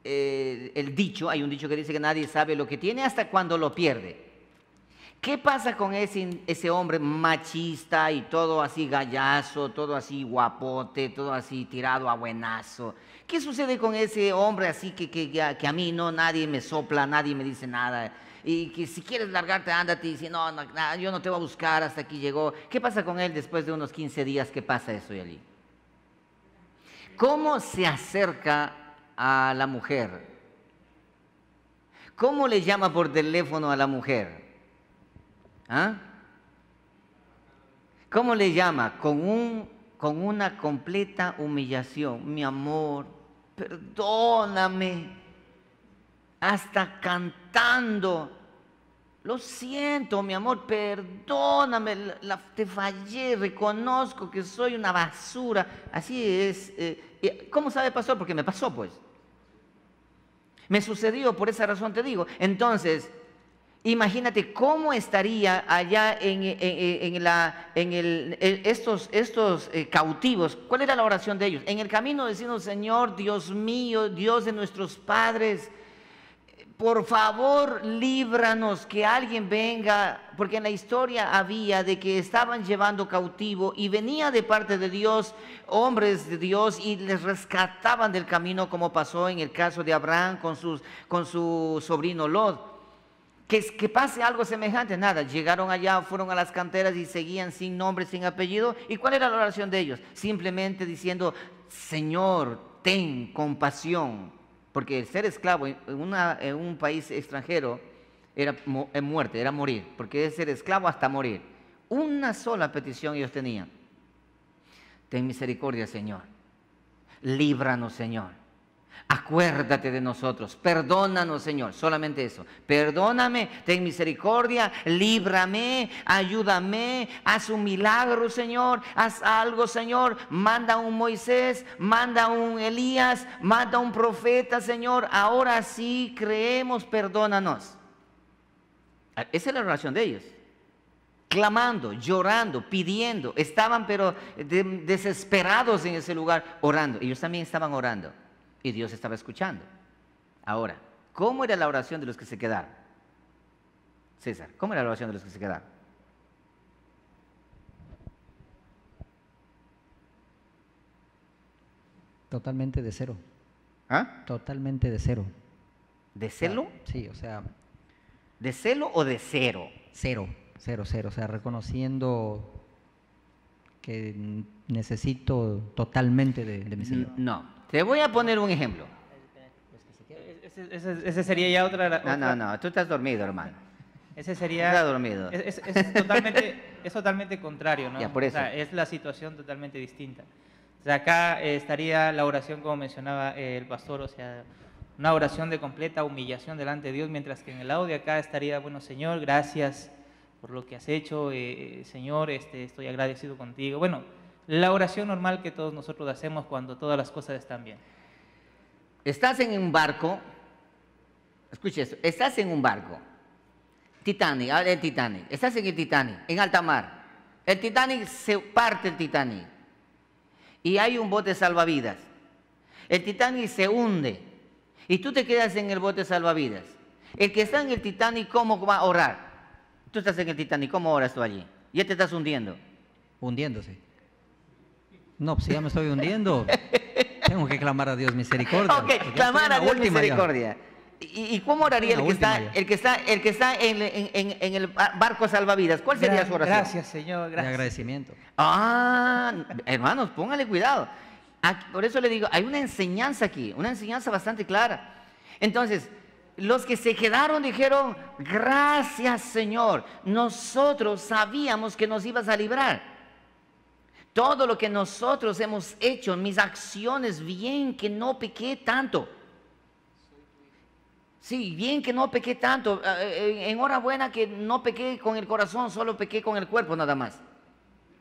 el dicho, hay un dicho que dice que nadie sabe lo que tiene hasta cuando lo pierde. ¿Qué pasa con ese hombre machista y todo así gallazo, todo así guapote, todo así tirado a buenazo? ¿Qué sucede con ese hombre así que a mí no, nadie me sopla, nadie me dice nada? Y que si quieres largarte, ándate, y dice, no, yo no te voy a buscar, hasta aquí llegó. ¿Qué pasa con él después de unos 15 días? ¿Qué pasa eso allí? ¿Cómo se acerca a la mujer? ¿Cómo le llama por teléfono a la mujer? ¿Ah? ¿Cómo le llama? Con una completa humillación. Mi amor, perdóname. Hasta cantando. Lo siento, mi amor, perdóname, te fallé, reconozco que soy una basura. Así es. ¿Cómo sabe, pastor? Porque me pasó, pues. Me sucedió, por esa razón te digo. Entonces, imagínate cómo estaría allá estos cautivos. ¿Cuál era la oración de ellos? En el camino diciendo, Señor, Dios mío, Dios de nuestros padres, por favor, líbranos, que alguien venga, porque en la historia había de que estaban llevando cautivo y venía de parte de Dios, hombres de Dios, y les rescataban del camino, como pasó en el caso de Abraham con su sobrino Lot. Que pase algo semejante, nada, llegaron allá, fueron a las canteras y seguían sin nombre, sin apellido. ¿Y cuál era la oración de ellos? Simplemente diciendo, Señor, ten compasión. Porque el ser esclavo en un país extranjero era muerte, era morir, porque es ser esclavo hasta morir. Una sola petición ellos tenían. Ten misericordia, Señor. Líbranos, Señor. Acuérdate de nosotros, perdónanos, Señor, solamente eso. Perdóname, ten misericordia, líbrame, ayúdame, haz un milagro, Señor, haz algo, Señor. Manda un Moisés, manda un Elías, manda un profeta, Señor. Ahora sí creemos, perdónanos. Esa es la oración de ellos. Clamando, llorando, pidiendo. Estaban pero desesperados en ese lugar, orando. Ellos también estaban orando. Y Dios estaba escuchando. Ahora, ¿cómo era la oración de los que se quedaron? César, ¿cómo era la oración de los que se quedaron? Totalmente de cero. ¿Ah? Totalmente de cero. ¿De celo? Sí, o sea, ¿De celo o de cero? cero, cero, cero. O sea, reconociendo que necesito totalmente de mi Señor. No, te voy a poner un ejemplo. Ese sería ya otra... No, tú estás dormido, hermano. Ese sería... Estás dormido. Es totalmente contrario, ¿no? Ya, por eso. O sea, es la situación totalmente distinta. O sea, acá estaría la oración, como mencionaba el pastor, o sea, una oración de completa humillación delante de Dios, mientras que en el lado de acá estaría, bueno, Señor, gracias por lo que has hecho, Señor, estoy agradecido contigo. Bueno, la oración normal que todos nosotros hacemos cuando todas las cosas están bien. Estás en un barco, escuche esto, estás en un barco, Titanic, habla del Titanic, estás en el Titanic, en alta mar. El Titanic se parte, el Titanic, y hay un bote salvavidas. El Titanic se hunde, y tú te quedas en el bote salvavidas. El que está en el Titanic, ¿cómo va a orar? Tú estás en el Titanic, ¿cómo oras tú allí? Ya te estás hundiendo. Hundiéndose. No, pues si ya me estoy hundiendo, tengo que clamar a Dios misericordia. Ok, clamar a Dios misericordia. ¿Y cómo oraría el que está en el barco salvavidas? ¿Cuál sería su oración? Gracias, Señor, gracias. De agradecimiento. Hermanos, póngale cuidado. Por eso le digo, hay una enseñanza aquí, una enseñanza bastante clara. Entonces, los que se quedaron dijeron, gracias, Señor, nosotros sabíamos que nos ibas a librar. Todo lo que nosotros hemos hecho, mis acciones, bien que no pequé tanto. Sí, bien que no pequé tanto. Enhorabuena que no pequé con el corazón, solo pequé con el cuerpo nada más.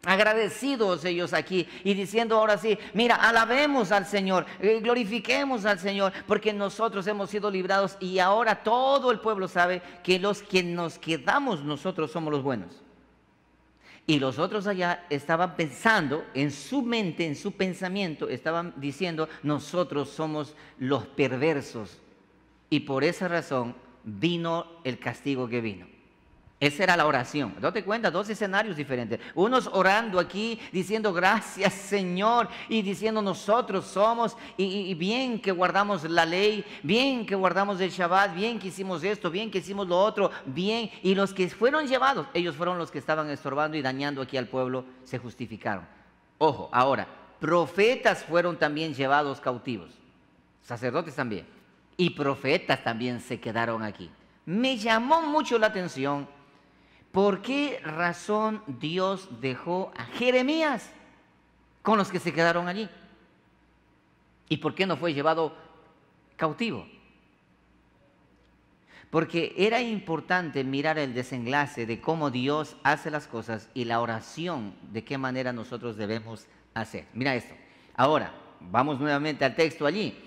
agradecidos ellos aquí y diciendo ahora sí, mira, alabemos al Señor, glorifiquemos al Señor, porque nosotros hemos sido librados y ahora todo el pueblo sabe que los que nos quedamos nosotros somos los buenos. Y los otros allá estaban pensando en su mente, en su pensamiento, estaban diciendo, nosotros somos los perversos. Y por esa razón vino el castigo que vino. Esa era la oración. Date cuenta, dos escenarios diferentes. Unos orando aquí, diciendo gracias Señor, y diciendo nosotros somos, y bien que guardamos la ley, bien que guardamos el Shabbat, bien que hicimos esto, bien que hicimos lo otro, bien. Y los que fueron llevados, ellos fueron los que estaban estorbando y dañando aquí al pueblo, se justificaron. Ojo, ahora, profetas fueron también llevados cautivos, sacerdotes también, y profetas también se quedaron aquí. Me llamó mucho la atención. ¿Por qué razón Dios dejó a Jeremías con los que se quedaron allí? ¿Y por qué no fue llevado cautivo? Porque era importante mirar el desenlace de cómo Dios hace las cosas y la oración, de qué manera nosotros debemos hacer. Mira esto. Ahora, vamos nuevamente al texto allí.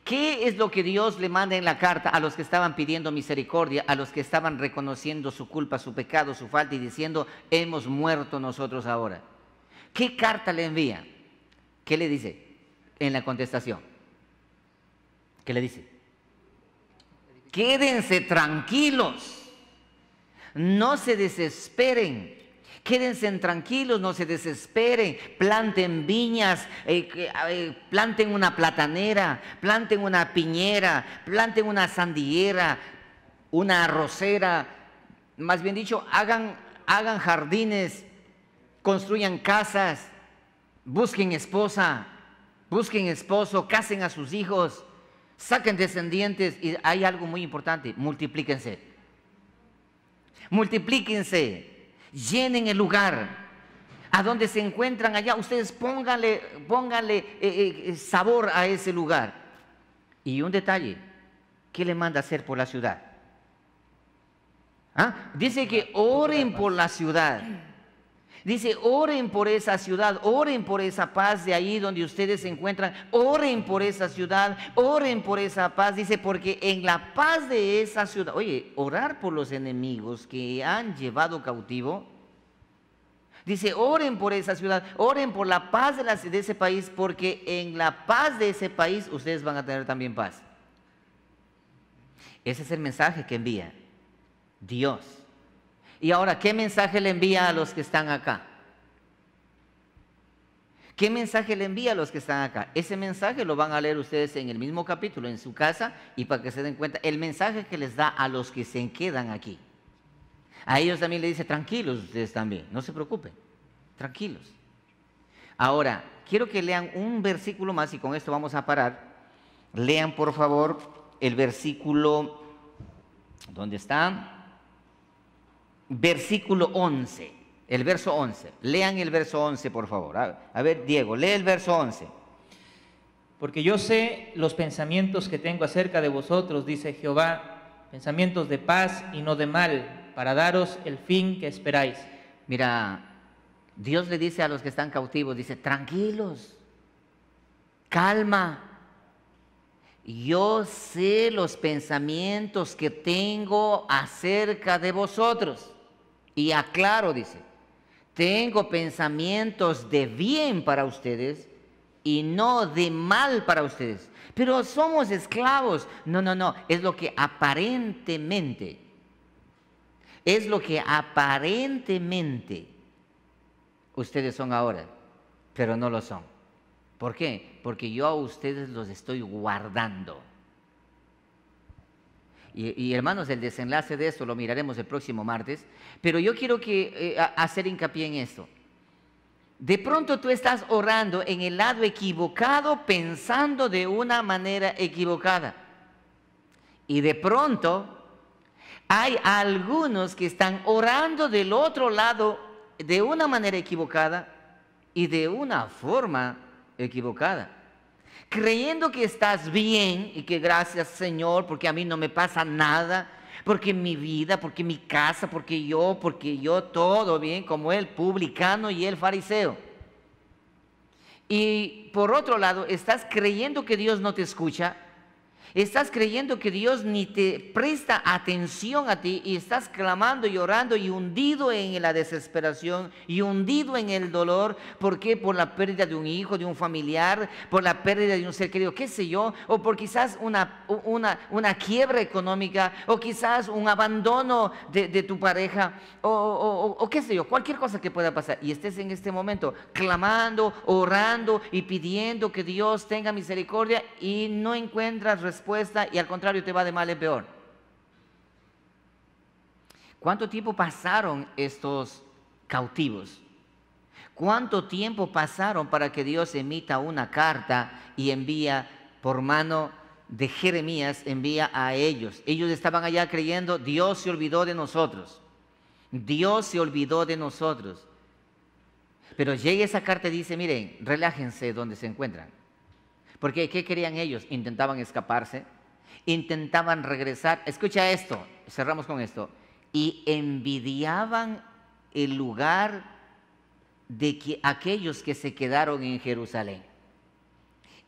¿Qué es lo que Dios le manda en la carta a los que estaban pidiendo misericordia, a los que estaban reconociendo su culpa, su pecado, su falta y diciendo, hemos muerto nosotros ahora? ¿Qué carta le envía? ¿Qué le dice en la contestación? ¿Qué le dice? Quédense tranquilos, no se desesperen. Quédense tranquilos, no se desesperen, planten viñas, planten una platanera, planten una piñera, planten una sandiguera, una arrocera, más bien dicho, hagan jardines, construyan casas, busquen esposa, busquen esposo, casen a sus hijos, saquen descendientes y hay algo muy importante, multiplíquense. Multiplíquense. Llenen el lugar a donde se encuentran allá. Ustedes pónganle sabor a ese lugar. Y un detalle, ¿qué le manda hacer por la ciudad? Dice que oren por la ciudad. Dice, oren por esa ciudad, oren por esa paz de ahí donde ustedes se encuentran, oren por esa ciudad, oren por esa paz. Dice, porque en la paz de esa ciudad, oye, orar por los enemigos que han llevado cautivo. Dice, oren por esa ciudad, oren por la paz de ese país, porque en la paz de ese país ustedes van a tener también paz. Ese es el mensaje que envía Dios. Y ahora, ¿qué mensaje le envía a los que están acá? ¿Qué mensaje le envía a los que están acá? Ese mensaje lo van a leer ustedes en el mismo capítulo, en su casa, y para que se den cuenta, el mensaje que les da a los que se quedan aquí. A ellos también le dice, tranquilos ustedes también, no se preocupen, tranquilos. Ahora, quiero que lean un versículo más y con esto vamos a parar. Lean, por favor, el versículo, ¿dónde está? Versículo 11, el verso 11. Lean el verso 11, por favor. A ver, Diego, lee el verso 11. Porque yo sé los pensamientos que tengo acerca de vosotros, dice Jehová, pensamientos de paz y no de mal, para daros el fin que esperáis. Mira, Dios le dice a los que están cautivos, dice, tranquilos, calma. Yo sé los pensamientos que tengo acerca de vosotros. Y aclaro, dice, tengo pensamientos de bien para ustedes y no de mal para ustedes. Pero somos esclavos. No, es lo que aparentemente ustedes son ahora, pero no lo son. ¿Por qué? Porque yo a ustedes los estoy guardando. Y hermanos, el desenlace de esto lo miraremos el próximo martes, pero yo quiero hacer hincapié en esto. De pronto tú estás orando en el lado equivocado, pensando de una manera equivocada. Y de pronto hay algunos que están orando del otro lado de una manera equivocada y de una forma equivocada, creyendo que estás bien y que gracias Señor porque a mí no me pasa nada, porque mi vida, porque mi casa, porque yo, todo bien, como el publicano y el fariseo. Y por otro lado, estás creyendo que Dios no te escucha. Estás creyendo que Dios ni te presta atención a ti y estás clamando y orando y hundido en la desesperación y hundido en el dolor. ¿Por qué? Por la pérdida de un hijo, de un familiar, por la pérdida de un ser querido, qué sé yo, o por quizás una quiebra económica, o quizás un abandono de tu pareja, o qué sé yo, cualquier cosa que pueda pasar. Y estés en este momento clamando, orando y pidiendo que Dios tenga misericordia y no encuentras respuesta y al contrario te va de mal en peor. ¿Cuánto tiempo pasaron estos cautivos? ¿Cuánto tiempo pasaron para que Dios emita una carta y envía por mano de Jeremías, envía a ellos? Ellos estaban allá creyendo, Dios se olvidó de nosotros. Dios se olvidó de nosotros. Pero llega esa carta y dice, miren, relájense donde se encuentran. Porque ¿qué querían ellos? Intentaban escaparse, intentaban regresar. Escucha esto, cerramos con esto. Y envidiaban el lugar de aquellos que se quedaron en Jerusalén.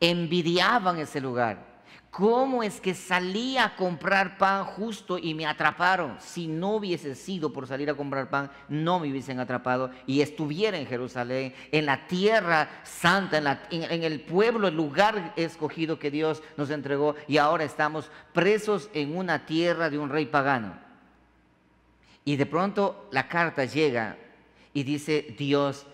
Envidiaban ese lugar. ¿Cómo es que salí a comprar pan justo y me atraparon? Si no hubiese sido por salir a comprar pan, no me hubiesen atrapado y estuviera en Jerusalén, en la tierra santa, en el pueblo, el lugar escogido que Dios nos entregó, y ahora estamos presos en una tierra de un rey pagano. Y de pronto la carta llega y dice Dios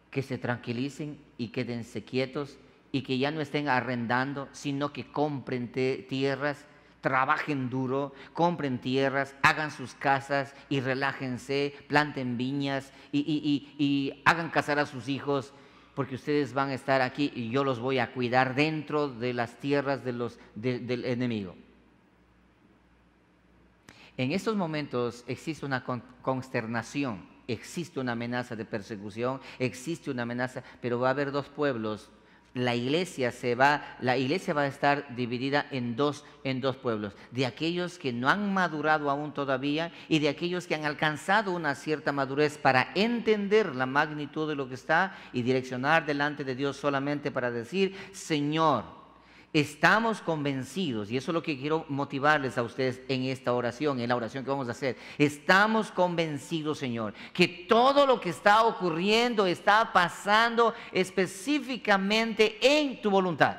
que se tranquilicen y quédense quietos, y que ya no estén arrendando, sino que compren tierras, trabajen duro, compren tierras, hagan sus casas y relájense, planten viñas y hagan casar a sus hijos, porque ustedes van a estar aquí y yo los voy a cuidar dentro de las tierras del enemigo. En estos momentos existe una consternación, existe una amenaza de persecución, existe una amenaza, pero va a haber dos pueblos. La iglesia va a estar dividida en dos pueblos, de aquellos que no han madurado aún todavía y de aquellos que han alcanzado una cierta madurez para entender la magnitud de lo que está y direccionar delante de Dios solamente para decir, Señor, estamos convencidos, y eso es lo que quiero motivarles a ustedes en esta oración, en la oración que vamos a hacer. Estamos convencidos, Señor, que todo lo que está ocurriendo está pasando específicamente en tu voluntad.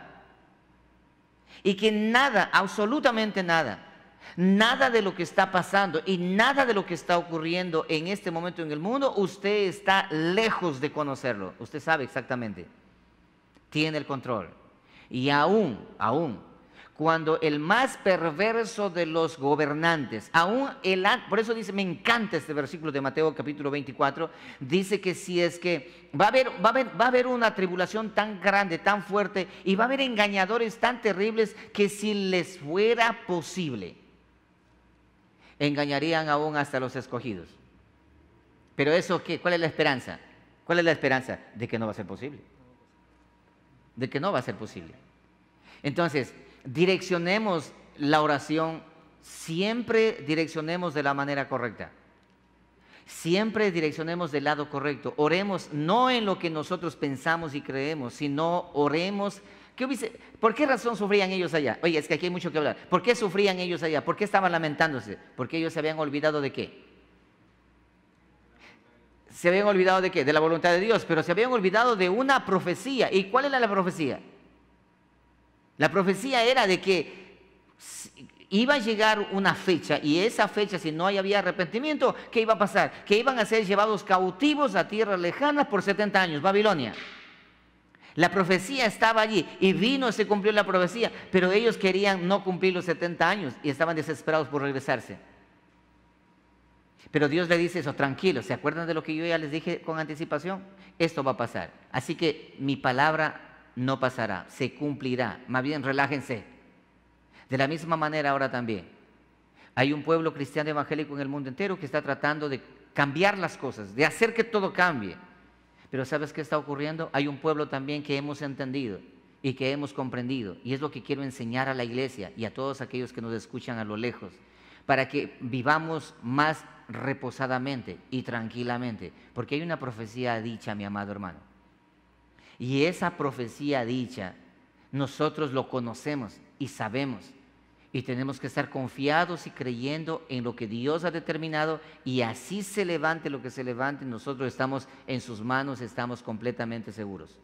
Y que nada, absolutamente nada de lo que está pasando y nada de lo que está ocurriendo en este momento en el mundo, usted está lejos de conocerlo. Usted sabe exactamente, tiene el control. Y aún, cuando el más perverso de los gobernantes, por eso dice, me encanta este versículo de Mateo capítulo 24, dice que si es que va a haber una tribulación tan grande, tan fuerte, y va a haber engañadores tan terribles que si les fuera posible, engañarían aún hasta los escogidos. Pero eso, ¿qué? ¿Cuál es la esperanza? ¿Cuál es la esperanza? De que no va a ser posible. De que no va a ser posible. Entonces, direccionemos la oración, siempre direccionemos de la manera correcta. Siempre direccionemos del lado correcto. Oremos no en lo que nosotros pensamos y creemos, sino oremos. ¿Por qué razón sufrían ellos allá? Oye, es que aquí hay mucho que hablar. ¿Por qué sufrían ellos allá? ¿Por qué estaban lamentándose? Porque ellos se habían olvidado de qué. ¿Se habían olvidado de qué? De la voluntad de Dios, pero se habían olvidado de una profecía. ¿Y cuál era la profecía? La profecía era de que iba a llegar una fecha, y esa fecha, si no había arrepentimiento, ¿qué iba a pasar? Que iban a ser llevados cautivos a tierras lejanas por 70 años, Babilonia. La profecía estaba allí y vino y se cumplió la profecía, pero ellos querían no cumplir los 70 años y estaban desesperados por regresarse. Pero Dios le dice eso, tranquilos, ¿se acuerdan de lo que yo ya les dije con anticipación? Esto va a pasar. Así que mi palabra no pasará, se cumplirá. Más bien, relájense. De la misma manera ahora también. Hay un pueblo cristiano evangélico en el mundo entero que está tratando de cambiar las cosas, de hacer que todo cambie. Pero ¿sabes qué está ocurriendo? Hay un pueblo también que hemos entendido y que hemos comprendido. Y es lo que quiero enseñar a la iglesia y a todos aquellos que nos escuchan a lo lejos. para que vivamos más reposadamente y tranquilamente, porque hay una profecía dicha, mi amado hermano. Y esa profecía dicha, nosotros lo conocemos y sabemos. Y tenemos que estar confiados y creyendo en lo que Dios ha determinado, y así se levante lo que se levante, nosotros estamos en sus manos, estamos completamente seguros.